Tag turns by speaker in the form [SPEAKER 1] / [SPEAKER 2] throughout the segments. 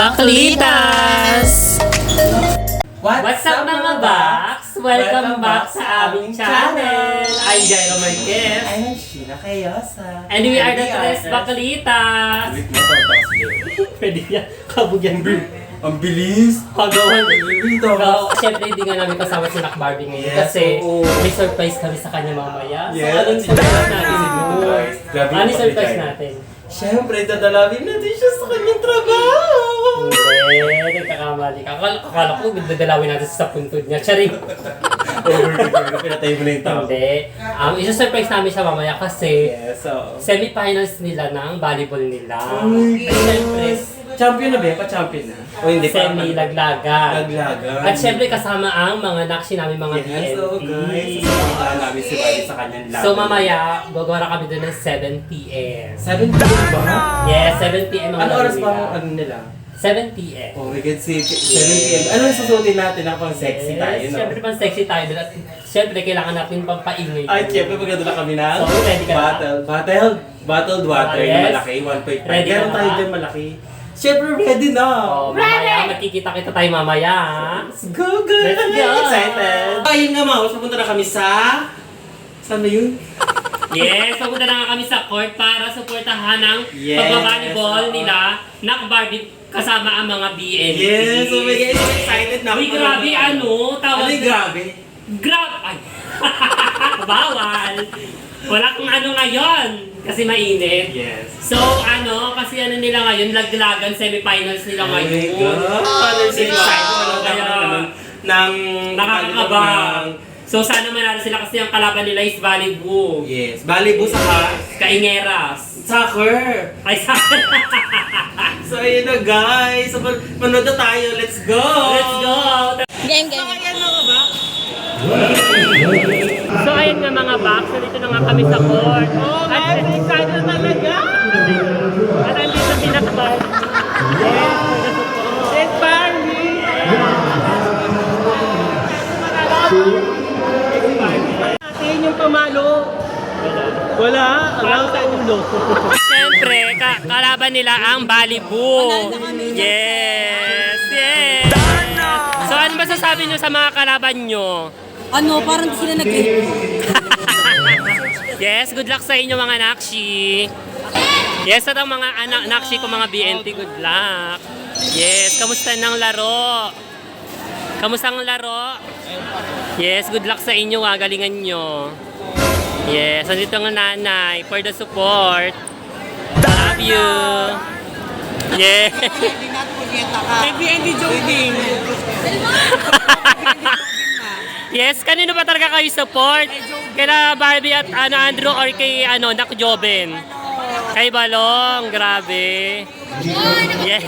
[SPEAKER 1] Baklitas!
[SPEAKER 2] What's up mga Baks? Welcome back sa aming channel! I'm Jairo Marquez.
[SPEAKER 1] I'm Sheila Cayosa.
[SPEAKER 2] And we are the Tres Baklitas! Pwede yan. Kabugyan din.
[SPEAKER 1] Ang bilis!
[SPEAKER 2] Pagawan.
[SPEAKER 1] Dito.
[SPEAKER 2] Siyempre hindi nga namin kasama si Nak Barbie ngayon kasi may surprise kami sa kanya mamaya. So
[SPEAKER 1] Yes.
[SPEAKER 2] anong surprise natin dito?
[SPEAKER 1] Grabe
[SPEAKER 2] Ano
[SPEAKER 1] yung
[SPEAKER 2] surprise
[SPEAKER 1] pagkakain.
[SPEAKER 2] natin?
[SPEAKER 1] Siyempre, dadalawin natin siya sa kanyang trabaho!
[SPEAKER 2] Hindi, nagkakamali ka. Akala ko dadalawin natin sa puntod niya. Charing!
[SPEAKER 1] Over, pinatay mo na yung tao.
[SPEAKER 2] Hindi. Isa-surprise namin siya mamaya kasi
[SPEAKER 1] Yes, so...
[SPEAKER 2] semi-finals nila ng volleyball nila.
[SPEAKER 1] Uy.
[SPEAKER 2] At syempre,
[SPEAKER 1] Champion na ba? Pa-champion na? O hindi pa?
[SPEAKER 2] semi-laglagan.
[SPEAKER 1] Laglagan.
[SPEAKER 2] At syempre kasama ang mga nakshi namin mga
[SPEAKER 1] Yes,
[SPEAKER 2] BNT.
[SPEAKER 1] so guys, sasamahan namin si Bali sa kanyang laban.
[SPEAKER 2] So mamaya, gagawara kami doon ng 7 p.m.
[SPEAKER 1] 7 p.m. ba?
[SPEAKER 2] Yes, 7 p.m. ang
[SPEAKER 1] Ano
[SPEAKER 2] laro
[SPEAKER 1] oras
[SPEAKER 2] nila.
[SPEAKER 1] pa ang ano nila?
[SPEAKER 2] 7 p.m.
[SPEAKER 1] Oh my God, 7 p.m. Ano yung susutin natin na pang sexy tayo, no?
[SPEAKER 2] Siyempre pang sexy tayo doon. At siyempre kailangan natin pang paingay.
[SPEAKER 1] Ay, siyempre magdadala kami na
[SPEAKER 2] So, ready ka na?
[SPEAKER 1] bottled water na
[SPEAKER 2] Yes.
[SPEAKER 1] malaki, 1.5.
[SPEAKER 2] Ready ka
[SPEAKER 1] Meron
[SPEAKER 2] na
[SPEAKER 1] tayo
[SPEAKER 2] ba?
[SPEAKER 1] dyan malaki. Siyempre, ready na!
[SPEAKER 2] Oh, mamaya, magkikita-kita tayo mamaya.
[SPEAKER 1] Let's go, guys!
[SPEAKER 2] Let's go!
[SPEAKER 1] Excited! Ayun nga, Maus, pupunta na kami sa... Saan na yun?
[SPEAKER 2] Yes, pupunta na nga kami sa court para suportahan ang
[SPEAKER 1] Yes.
[SPEAKER 2] pagbabalibol nila Nak Barbie kasama ang mga BNT.
[SPEAKER 1] Yes! Oh my God, so excited na.
[SPEAKER 2] Uy, grabe ano, tawag
[SPEAKER 1] Ano yung grabe?
[SPEAKER 2] Ay! Bawal! Wala kung ano ngayon kasi mainit.
[SPEAKER 1] Yes.
[SPEAKER 2] So kasi ano nila ngayon, laglagan semifinals nila
[SPEAKER 1] Oh my
[SPEAKER 2] ngayon.
[SPEAKER 1] God! Colors
[SPEAKER 2] Diba?
[SPEAKER 1] excited.
[SPEAKER 2] Kaya,
[SPEAKER 1] ng
[SPEAKER 2] nakakabang. So sana manalo sila kasi ang kalaban nila is volleyball.
[SPEAKER 1] Yes. Volleyball sa
[SPEAKER 2] Kaingeras.
[SPEAKER 1] soccer.
[SPEAKER 2] Ay, soccer.
[SPEAKER 1] So ayun na guys. So, manood na tayo. Let's go!
[SPEAKER 2] Let's go!
[SPEAKER 3] Game.
[SPEAKER 1] Ayan mga ba?
[SPEAKER 2] So ayun nga mga Baks, so dito na nga kami sa court.
[SPEAKER 1] Oh,
[SPEAKER 2] At
[SPEAKER 1] excited na talaga!
[SPEAKER 2] At andito si Nak Barbie. Yes, for the support.
[SPEAKER 1] It's Barbie! Natin yung pamalo. Wala. Alam sa ulo.
[SPEAKER 2] Siyempre, kalaban nila ang volleyball. Yes, yes. So ano masasabi nyo sa mga kalaban nyo?
[SPEAKER 3] Ano, parang di sila
[SPEAKER 2] Yes, good luck sa inyo mga Nakshi. Yes, at ang mga anak Nakshi ko mga BNT, good luck. Yes, kamusta ng laro? Kamusta ang laro? Yes, good luck sa inyo, galingan nyo. Yes, andito ang nanay for the support. Love you. Yeah.
[SPEAKER 1] BNT joking.
[SPEAKER 2] Yes, kanino ba talaga kayo support? Kaya Barbie at Andrew or kay Nak Joben? Kay Balong, grabe. Yeah.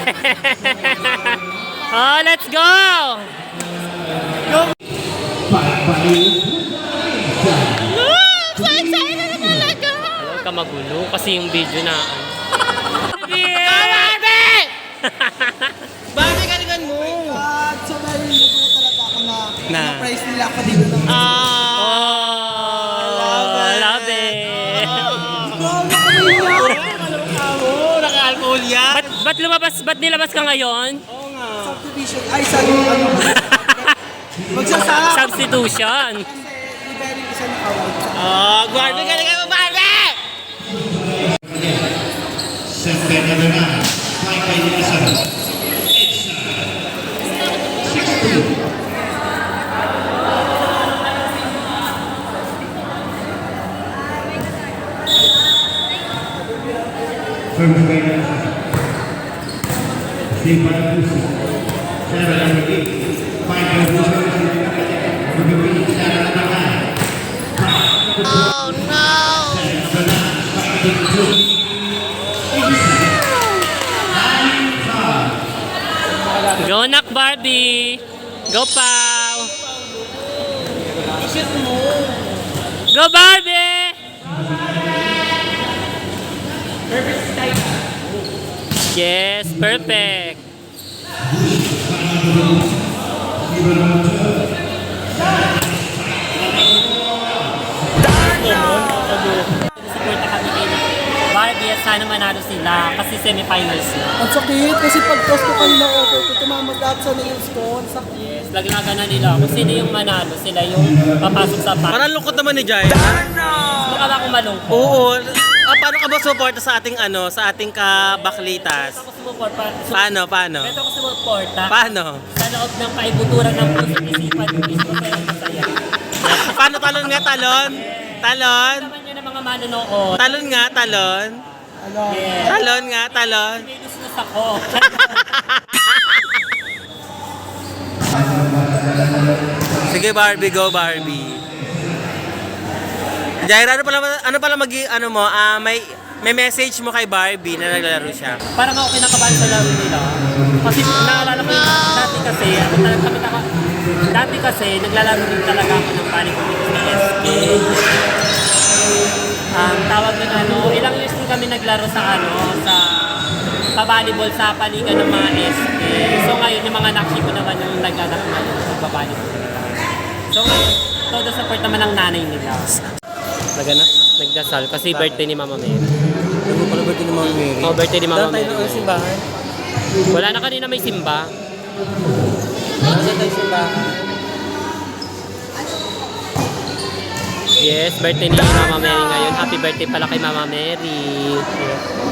[SPEAKER 2] Oh, let's go!
[SPEAKER 3] So excited na talaga!
[SPEAKER 2] Huwag ka magulo kasi yung video na...
[SPEAKER 1] Barbie, galingan mo!
[SPEAKER 4] So dahil nagulat talaga ako na
[SPEAKER 1] Na.
[SPEAKER 4] price nila ako dito ng
[SPEAKER 2] Oh, love it.
[SPEAKER 1] Naka-alcohol yan!
[SPEAKER 2] Ba't nilabas ka ngayon?
[SPEAKER 1] Oo nga.
[SPEAKER 4] subdivision. Ay, sa ano. Magsasama.
[SPEAKER 2] Substitution.
[SPEAKER 4] Kasi very isa na award.
[SPEAKER 1] Oh, Barbie, galingan mo, Barbie!
[SPEAKER 5] Center number 9, flank by Lisa. It's 6-2. First by Lisa. Steve Parabusi. Sarah number 8, 5 by Lisa. Number 8, Sarah number 9. Oh no! Number 9, 5 by 2.
[SPEAKER 2] Go Nak Barbie. Go Pau. Go Barbie. Yes, perfect. Suporta kami kay Barbie at sana manalo sila kasi semifinals na.
[SPEAKER 4] Ang sakit kasi pag-toss ko kanina over ko, tumamag lahat sa nails ko. Ang sakit.
[SPEAKER 2] Yes, laglagan na nila. Kung sino yung manalo, sila yung papasok sa final.
[SPEAKER 1] Parang lungkot naman ni Jai.
[SPEAKER 2] Baka ba akong malungkot?
[SPEAKER 1] Oo. Paano ka ba suporta sa ating sa ating kabaklitas?
[SPEAKER 2] Ako sumuport pa.
[SPEAKER 1] Paano?
[SPEAKER 2] Ito ako sumuporta.
[SPEAKER 1] Paano?
[SPEAKER 2] Sa loob ng paibuturan ng puso isipan ng mismo pero masaya.
[SPEAKER 1] Paano talon nga talon? Talon?
[SPEAKER 2] Naman yun ang mga manonood.
[SPEAKER 1] Talon nga talon?
[SPEAKER 4] Ano?
[SPEAKER 2] Yes.
[SPEAKER 1] Talon nga talon?
[SPEAKER 2] May gusto ako.
[SPEAKER 1] Sige Barbie, go Barbie. Jaira, ano pala may message mo kay Barbie na naglalaro siya.
[SPEAKER 2] Parang ako kinakabahan sa laro nila. Kasi naalala ko yung dati kasi naglalaro din talaga ako ng volleyball with SK. Tawag nun ilang years din kami naglaro sa pa-volleyball sa paligan ng mga SK. So ngayon yung mga nakshi ko naman yung nag-anak na pa-volleyball nila. So ngayon, todo support naman ng nanay nila. Nagdasal kasi birthday ni Mama Mary.
[SPEAKER 1] Ano pala birthday ni Mama Mary?
[SPEAKER 2] Oh, birthday ni Mama Mary.
[SPEAKER 1] Tayo simbahan.
[SPEAKER 2] Wala na kanina may simba.
[SPEAKER 1] Tayo simbahan.
[SPEAKER 2] Yes, birthday ni Mama Mary ngayon. Happy birthday pala kay Mama Mary.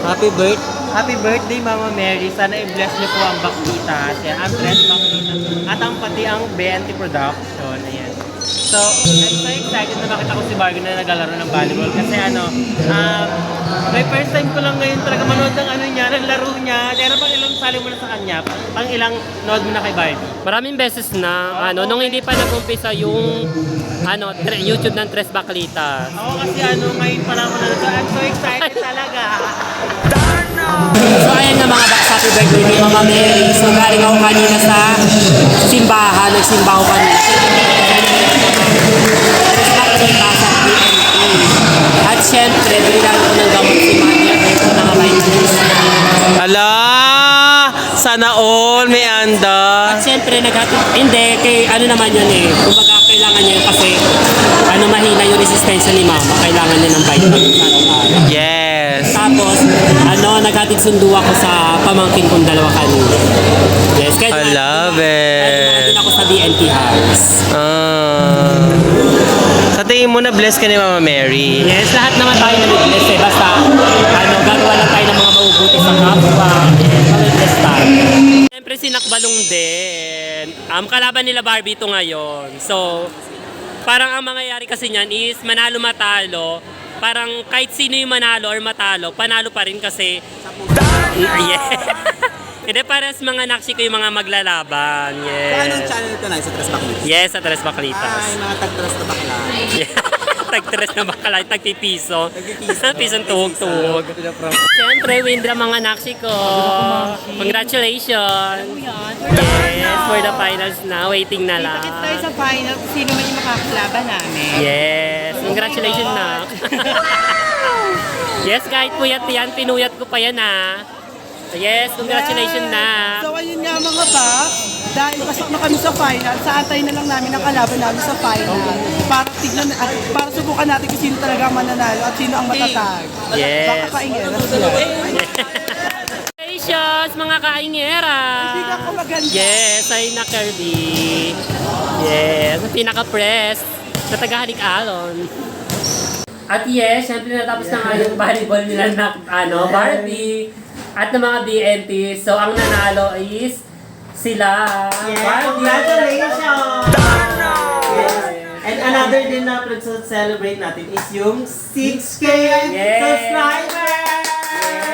[SPEAKER 1] Happy birthday Mama Mary. Sana i-bless niyo po ang Baklitas. Yan, ang Bless Baklitas. At ang pati ang BNT Production. Ayan. So, I'm so excited na makita ko si Barbie na naglalaro ng volleyball kasi may first time ko lang ngayon talaga manood ng ng laro niya. Pero pang ilang sali mo na sa kanya, pang ilang nood mo na kay Barbie.
[SPEAKER 2] Maraming beses na, nung hindi pa nag-umpisa yung YouTube ng Tres Baklitas.
[SPEAKER 1] Ako kasi ngayon pa lang ako nanood. I'm so excited talaga.
[SPEAKER 2] So ayan na mga Baks, happy birthday ni Mama Mary. So galing ako kanina sa simbahan, nagsimba ako kanina. Tres Baklitas sa PNP. At syempre, binilang ko ng gamot si Mami at ito na vitamins niya.
[SPEAKER 1] Ala! Sana all may anda.
[SPEAKER 2] At syempre, hindi, naman yun kumbaga kailangan niya yun kasi mahina yung resistensya ni Mama. Kailangan niya ng vitamins araw-araw.
[SPEAKER 1] Yes.
[SPEAKER 2] Tapos, naghatid sundo ako sa pamangkin kong dalawa kanina. Yes, kahit
[SPEAKER 1] I love
[SPEAKER 2] kahit
[SPEAKER 1] it.
[SPEAKER 2] ako sa BNT House.
[SPEAKER 1] Sa tingin mo na bless ka ni Mama Mary.
[SPEAKER 2] Yes, lahat naman tayo na-bless basta, gagawa lang tayo ng mga mabubuti sa kapwa. Bless tayo. Siyempre, sinakbalong din. Kalaban nila Barbie ito ngayon. So, parang ang mangyayari kasi niyan is manalo-matalo. Parang kahit sino yung manalo or matalo, panalo pa rin kasi yeah. Hindi, parehas mga nakshi ko yung mga maglalaban. Yes.
[SPEAKER 4] Anong channel ito na? Sa Tres Baklitas?
[SPEAKER 2] Yes, sa Tres Baklitas.
[SPEAKER 4] Ay, mga tag-tres na bakla.
[SPEAKER 2] Tag-tres na bakla, tagpipiso. Pisong tuhog-tuhog. Siyempre, Windra mga nakshi ko. Congratulations. Yes, for the finals na. Waiting na lang.
[SPEAKER 6] Bakit tayo sa final? Sino man yung makakalaban namin?
[SPEAKER 2] Yes, congratulations na. Yes, kahit puyat yan, pinuyat ko pa yan Yes, congratulations na.
[SPEAKER 4] So ayun nga mga Bak, dahil pasok na kami sa final, sa antay na lang namin ang kalaban namin sa final. Para tignan at para subukan natin kung sino talaga ang mananalo at sino ang matatag.
[SPEAKER 2] Yes.
[SPEAKER 4] Baka kaingera sila.
[SPEAKER 2] Congratulations mga kaingera.
[SPEAKER 4] Hindi ako maganda.
[SPEAKER 2] Yes, ay na Kirby. Yes, ang pinaka-press na taga-Halik Alon. At yes, syempre natapos na nga yung volleyball nila na Barbie at ng mga BNT. So ang nanalo is sila.
[SPEAKER 1] Congratulations! And another din na celebrate natin is yung 6K subscribers!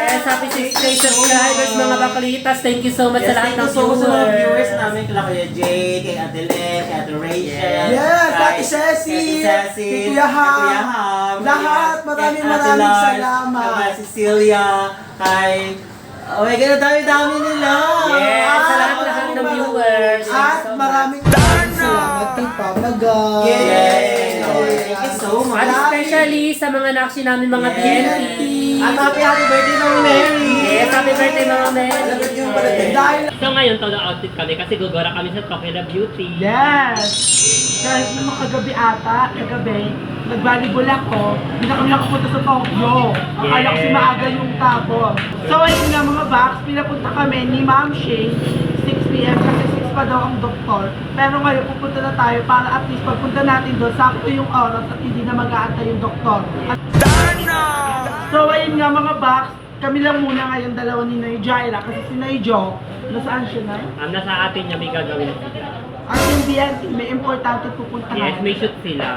[SPEAKER 2] Yes, happy 6K subscribers mga Baklitas. Thank you so much sa lahat ng
[SPEAKER 1] Sa mga viewers namin, kila Kuya Jay, kay Ate Len, kay Ate Rachel,
[SPEAKER 4] Yes,
[SPEAKER 1] kay
[SPEAKER 4] Ate Ceci,
[SPEAKER 1] kay
[SPEAKER 4] Kuya Ham, lahat, maraming salamat.
[SPEAKER 1] Kay Cecilia, kay... Oh my God, dami-dami nila!
[SPEAKER 2] Yes, sa lahat ng viewers.
[SPEAKER 4] At maraming salamat kay Papa God.
[SPEAKER 1] Yes! Thank you so much.
[SPEAKER 2] At especially sa mga nakshi namin mga BNT.
[SPEAKER 1] At happy birthday Mama Mary!
[SPEAKER 2] Yes, happy birthday mga men.
[SPEAKER 4] Dahil,
[SPEAKER 2] So ngayon, todo outfit kami kasi gugora kami sa Tokyo La Beauty.
[SPEAKER 4] yes! Kahit naman kagabi ata, nag-volleyball ako, hindi na kami nakapunta sa Tokyo. Akala ko si maaga yung tapos. So ayun nga mga box, pinapunta kami ni Ma'am Shane, 6 p.m. kasi 6 pa daw ang doktor. Pero ngayon pupunta na tayo para at least pagpunta natin doon, sakto yung oras at hindi na mag-aantay yung doktor. So ayun nga mga box, kami lang muna ngayon dalawa ni Nay Jaira kasi si Nay Jo, nasaan siya na?
[SPEAKER 2] Nasa atin niya may gagawin sila.
[SPEAKER 4] At yung BNT, may importante pupunta
[SPEAKER 2] Yes,
[SPEAKER 4] ngayon.
[SPEAKER 2] may shoot sila.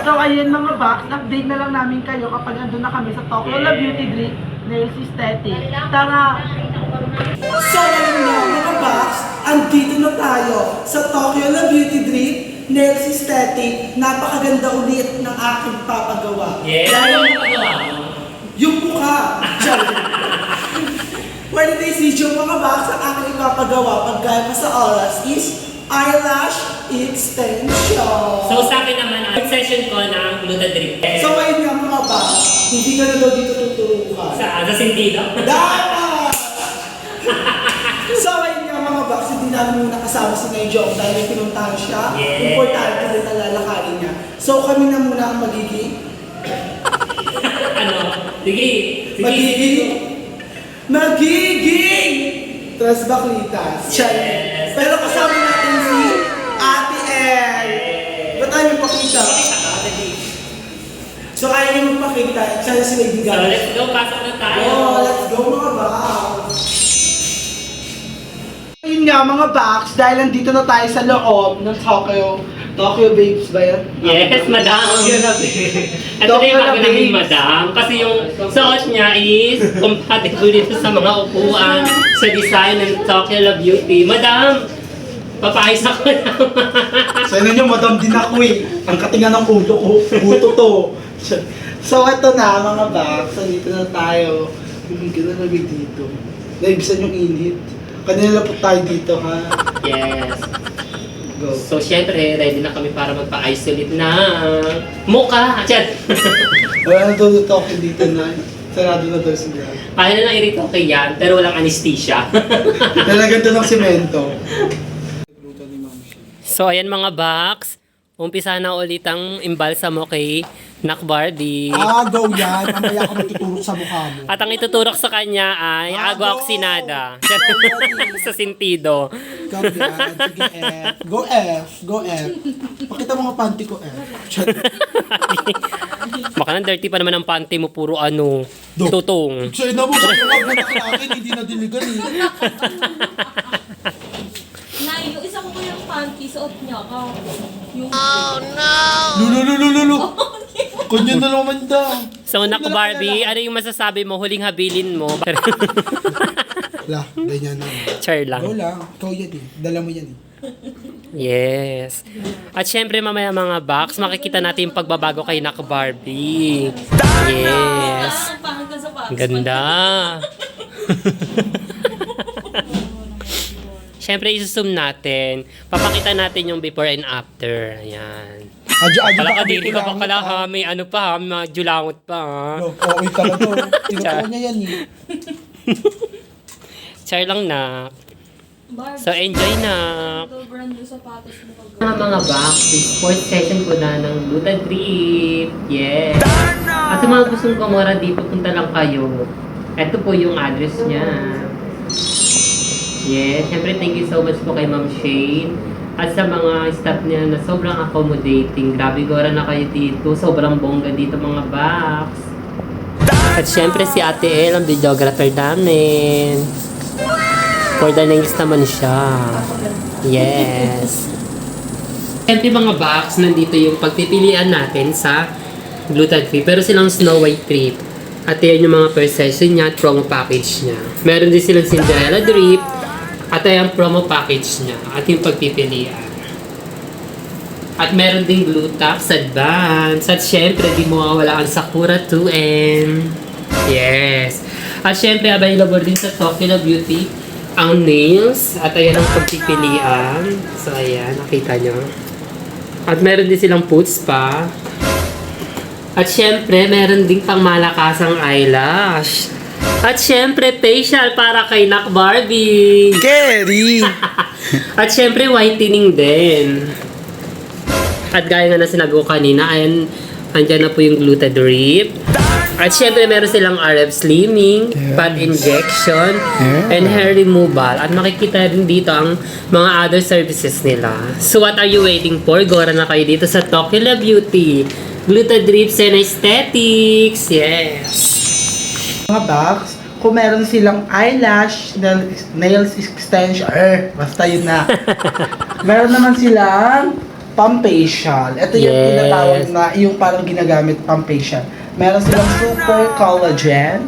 [SPEAKER 4] So ayun mga box, update na lang namin kayo kapag nandun na kami sa Tokyo La Beauty Drip Nails Aesthetic. Tara! So ayun nga mga box, andito na tayo sa Tokyo La Beauty Drip Nails Aesthetic. Napakaganda ulit ng aking papagawa.
[SPEAKER 2] Yes!
[SPEAKER 4] Yung mukha! Pwede tayo video mga box, ang aking ipapagawa pagkaya pa sa oras is eyelash extension.
[SPEAKER 2] So sa akin naman, ang session ko ng Gluta Drip.
[SPEAKER 4] So ayun nga mga box, hindi ka na daw dito tuturukan.
[SPEAKER 2] Sa sentido?
[SPEAKER 4] Dapat! So ayun nga mga box, hindi namin muna kasama si Naijong dahil may pinuntahan siya.
[SPEAKER 2] Yes.
[SPEAKER 4] Importante rin ang lalakarin niya. So kami na muna ang magiging
[SPEAKER 2] Ano? Sige.
[SPEAKER 4] Magiging Transbaklitas.
[SPEAKER 2] Yes.
[SPEAKER 4] Pero kasama natin si Ate El. Ba't tayo magpakita? So ayaw niyo magpakita, sana si Lady
[SPEAKER 2] So
[SPEAKER 4] Gaga.
[SPEAKER 2] let's go, pasok na tayo.
[SPEAKER 4] Oh, let's go mga box! Ayun nga mga box, dahil nandito na tayo sa loob ng Tokyo Babes ba yan?
[SPEAKER 2] Yes, madam.
[SPEAKER 4] Tokyo na Babes.
[SPEAKER 2] Ito na yung bago namin madam. Kasi yung suot niya is compatible dito sa mga upuan, sa design ng Tokyo La Beauty. Madam, papayos ako na.
[SPEAKER 4] So yun nyo, madam din ako eh. Ang katingan ng ulo ko, buto to. So ito na mga box, nandito na tayo. Hindi ka na lamig dito. Naibisan yung init. Kanina lang po tayo dito ha.
[SPEAKER 2] Yes.
[SPEAKER 4] Go.
[SPEAKER 2] So, syempre, ready na kami para magpa-isolate na mukha. Chat!
[SPEAKER 4] Wala na daw Tokyo dito na. Sarado na daw sila.
[SPEAKER 2] Kaya na lang irito kay yan, pero walang anesthesia.
[SPEAKER 4] Talagang to ng semento.
[SPEAKER 2] So, ayan mga box. Umpisa na ulit ang imbalsa mo kay Nakbardi.
[SPEAKER 4] Agaw yan. Mamaya ako matutulog sa mukha mo.
[SPEAKER 2] At ang ituturok sa kanya ay agua oxinada. Sa sentido.
[SPEAKER 4] Come yan. Sige F. Go F. Go F. Pakita mo nga panty ko F.
[SPEAKER 2] Baka nang dirty pa naman ang panty mo, puro ano, tutong.
[SPEAKER 4] Sa'yo na mo, sa'yo na mo akin, hindi na diligan eh.
[SPEAKER 3] Nay, yung isa ko yung panty, suot niya ka. Yung...
[SPEAKER 4] Lululululu. Kanya na naman daw.
[SPEAKER 2] So, Nak Barbie, ano yung masasabi mo? Huling habilin mo?
[SPEAKER 4] Lah, ganyan na.
[SPEAKER 2] Char lang.
[SPEAKER 4] Go lang. Ikaw yan eh. Dala mo yan eh.
[SPEAKER 2] Yes. At syempre mamaya mga box, makikita natin yung pagbabago kay Nak Barbie. Yes.
[SPEAKER 3] Ang pangit ka sa panty.
[SPEAKER 2] Ganda. Syempre isusum natin. Papakita natin yung before and after. Ayan.
[SPEAKER 4] Adyo
[SPEAKER 2] Kala ka dito ka pa pala ha. May ano pa ha. May mga julangot pa ha.
[SPEAKER 4] Oo, ikaw na to. Tinuturo niya yan eh.
[SPEAKER 2] Char lang na.
[SPEAKER 3] Barbie,
[SPEAKER 2] So enjoy na.
[SPEAKER 3] ito brand yung sapatos mo pag...
[SPEAKER 2] Mga box, this fourth session ko na ng Gluta Drip. Yes. Kasi mga gustong kumura dito, punta lang kayo. Ito po yung address niya. Yes, syempre thank you so much po kay Ma'am Shane. At sa mga staff niya na sobrang accommodating. Grabe gora na kayo dito. Sobrang bongga dito mga box. At syempre si Ate El, ang videographer namin. For the nails naman siya. Yes. Syempre mga box, nandito yung pagpipilian natin sa Gluta Drip. Pero silang Snow White Drip. At yan yung mga first session niya at promo package niya. Meron din silang Cinderella Drip. At yan ang promo package niya. At yung pagpipilian. At meron din Glutax Advance. At syempre, di mawawala ang Sakura 2M. Yes. At syempre, available din sa Tokyo La Beauty ang nails. At ayan ang pagpipilian. So ayan, nakita nyo. At meron din silang food spa. At syempre, meron din pang malakasang eyelash. At syempre, facial para kay Nak Barbie.
[SPEAKER 7] Kerry!
[SPEAKER 2] At syempre, whitening din. At gaya nga na sinabi ko kanina, ayan, andyan na po yung Glutadrip. At syempre, meron silang RF slimming, fat injection, and hair removal. At makikita rin dito ang mga other services nila. So what are you waiting for? Gora na kayo dito sa Tokila Beauty. Glutadrips and Aesthetics. Yes.
[SPEAKER 4] Mga box, kung meron silang eyelash, nails extension, basta yun na. Meron naman silang pang-facial. Ito yung
[SPEAKER 2] Yes.
[SPEAKER 4] tinatawag na, yung parang ginagamit pang-facial. Meron silang super collagen.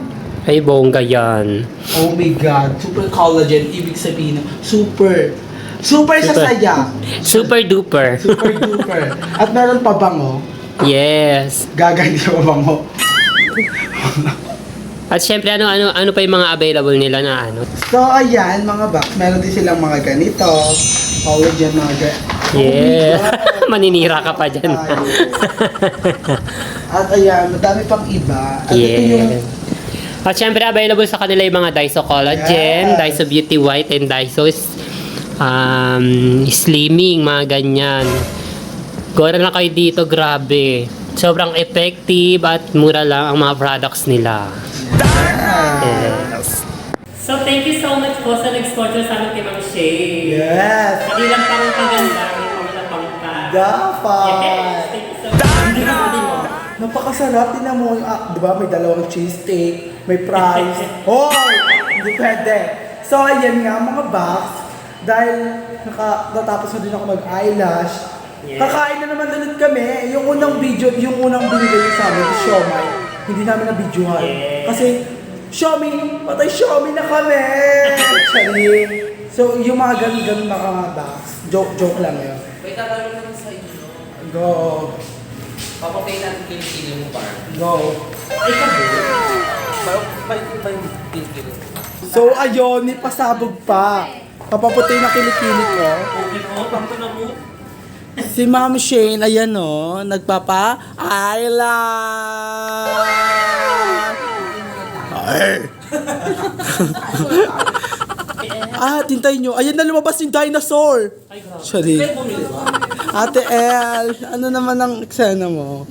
[SPEAKER 2] Ay, bongga yan.
[SPEAKER 4] Oh my God, super collagen, ibig sabihin, super sa saya.
[SPEAKER 2] Super duper.
[SPEAKER 4] Super duper. At meron pa bango.
[SPEAKER 2] Yes.
[SPEAKER 4] Gagay sa bango.
[SPEAKER 2] At syempre, ano pa yung mga available nila na ano?
[SPEAKER 4] So, ayan, mga box, meron din silang mga ganito. Collagen, mga ganito.
[SPEAKER 2] Yeah. Maninira ka pa dyan.
[SPEAKER 4] At ayan, madami pang iba. At ito yung
[SPEAKER 2] Yeah. At syempre, available sa kanila yung mga Daiso Collagen,
[SPEAKER 4] Yes.
[SPEAKER 2] Daiso Beauty White, and Daiso Slimming, mga ganyan. Gora na kayo dito, grabe. Sobrang effective at mura lang ang mga products nila. Yes. So, thank you so much po sa nag-sponsor sa amin kay Ma'am Shay.
[SPEAKER 4] yes,
[SPEAKER 2] Hindi lang pang paganda, hindi pang napangka.
[SPEAKER 4] dapat.
[SPEAKER 2] Thank you so much.
[SPEAKER 4] Napakasarap, tinan mo, di ba, may dalawang cheese steak, may fries. Hoy! Hindi pwede. So, ayan nga, mga box, dahil natapos na din ako mag-eyelash,
[SPEAKER 2] Yeah.
[SPEAKER 4] kakain na naman ulit kami. Yung unang video, yung unang binigay sa amin, yung siomay, hindi namin na-videohan.
[SPEAKER 2] Yeah.
[SPEAKER 4] Kasi, Xiaomi, patay Xiaomi na kami! Actually, so, yung mga ganun na mga box, joke lang yun.
[SPEAKER 1] Wait, tatanong naman sa inyo.
[SPEAKER 4] Go.
[SPEAKER 1] Papapay natin kinikili mo, Bar.
[SPEAKER 4] Go.
[SPEAKER 1] Ay, sabi. Pa yung kinikili mo.
[SPEAKER 4] So ayun, may pasabog pa. Papaputi na kilikili ko.
[SPEAKER 1] Okay po, pang na mo.
[SPEAKER 4] Si Ma'am Shane, ayan o, nagpapa-eyelash. Tintayin nyo. Ayan na lumabas yung dinosaur. Sorry. Ate El, ano naman ang eksena mo?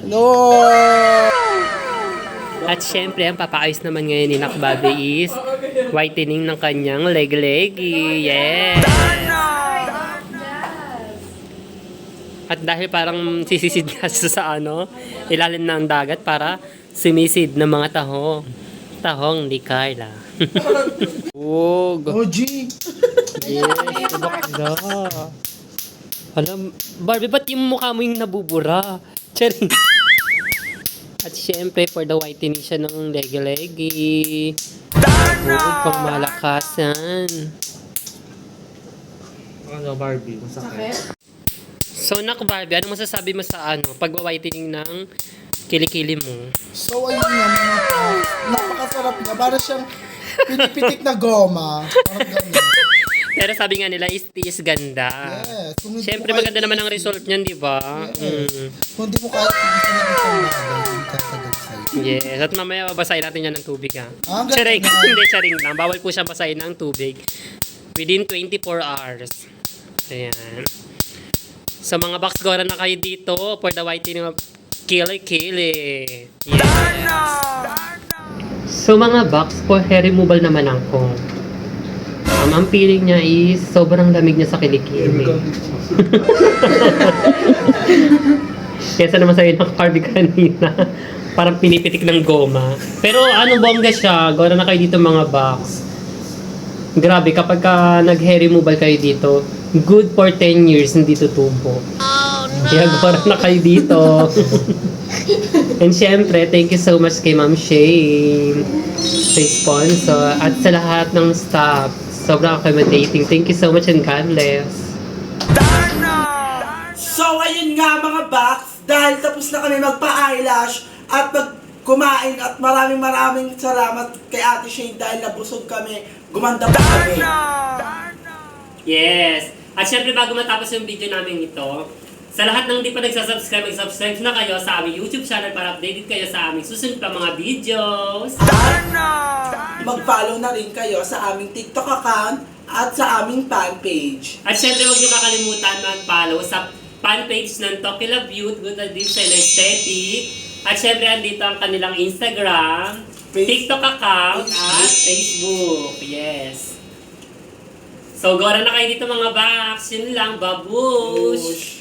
[SPEAKER 4] No!
[SPEAKER 2] At syempre, ang papaayos naman ngayon ni Nak Bobby is whitening ng kanyang leg-leggy. Yes! At dahil parang sisisid nga siya sa ilalim ng dagat para sumisid ng mga tahong. Tahong ni Carla. Wog.
[SPEAKER 4] OG!
[SPEAKER 2] Yes, bakla. Alam, Barbie, ba't yung mukha mo yung nabubura? Charing. At syempre, for the whitening siya ng leg-leggy. Pang malakasan.
[SPEAKER 1] Ano, Barbie? Masakit?
[SPEAKER 2] So, Nak Barbie, ano masasabi mo sa pag-whitening ng kilikili mo?
[SPEAKER 4] So ayun nga mga box, napakasarap niya. Para siyang pinipitik na goma. Parang ganun.
[SPEAKER 2] Pero sabi nga nila, is ganda.
[SPEAKER 4] Yes. Kung hindi
[SPEAKER 2] Siyempre,
[SPEAKER 4] mo kahit-
[SPEAKER 2] maganda naman ang result niyan, di ba?
[SPEAKER 4] Yes. Kung di mo kahit gusto na isang bagay, hindi tatagal sa'yo.
[SPEAKER 2] Yes, at mamaya babasahin natin yan ng tubig, ha?
[SPEAKER 4] Ah,
[SPEAKER 2] Charing,
[SPEAKER 4] ganun.
[SPEAKER 2] hindi, charing lang. Bawal po siya basahin ng tubig within 24 hours. Ayan. Sa mga box gora na kayo dito for the whitening of Kili-Kili. Yes. So mga box for hair removal naman ako. Ang feeling niya is sobrang lamig niya sa kilikili. Kesa naman sa'yo ng Barbie kanina. Parang pinipitik ng goma. Pero bongga siya. Gora na kayo dito mga box. Grabe, kapag nag-hair removal kayo dito, good for 10 years hindi tutubo. Kaya gora na kayo dito. And syempre, thank you so much kay Ma'am Shane sa sponsor at sa lahat ng staff. Sobrang accommodating. Thank you so much and God bless.
[SPEAKER 4] So ayun nga mga box, dahil tapos na kami magpa-eyelash at kumain at maraming salamat kay Ate Shane dahil nabusog kami, gumanda pa kami.
[SPEAKER 2] Yes. At syempre bago matapos yung video namin ito, sa lahat ng hindi pa nagsasubscribe, mag-subscribe na kayo sa aming YouTube channel para updated kayo sa aming susunod pa mga videos.
[SPEAKER 4] Mag-follow na rin kayo sa aming TikTok account at sa aming fan page.
[SPEAKER 2] At syempre huwag niyo kakalimutan mag-follow sa fan page ng Toki Love Beauty, Good Addiction and Aesthetic. At syempre andito ang kanilang Instagram, TikTok account, at Facebook. Yes. So, gora na kayo dito mga box. Yun lang, babush!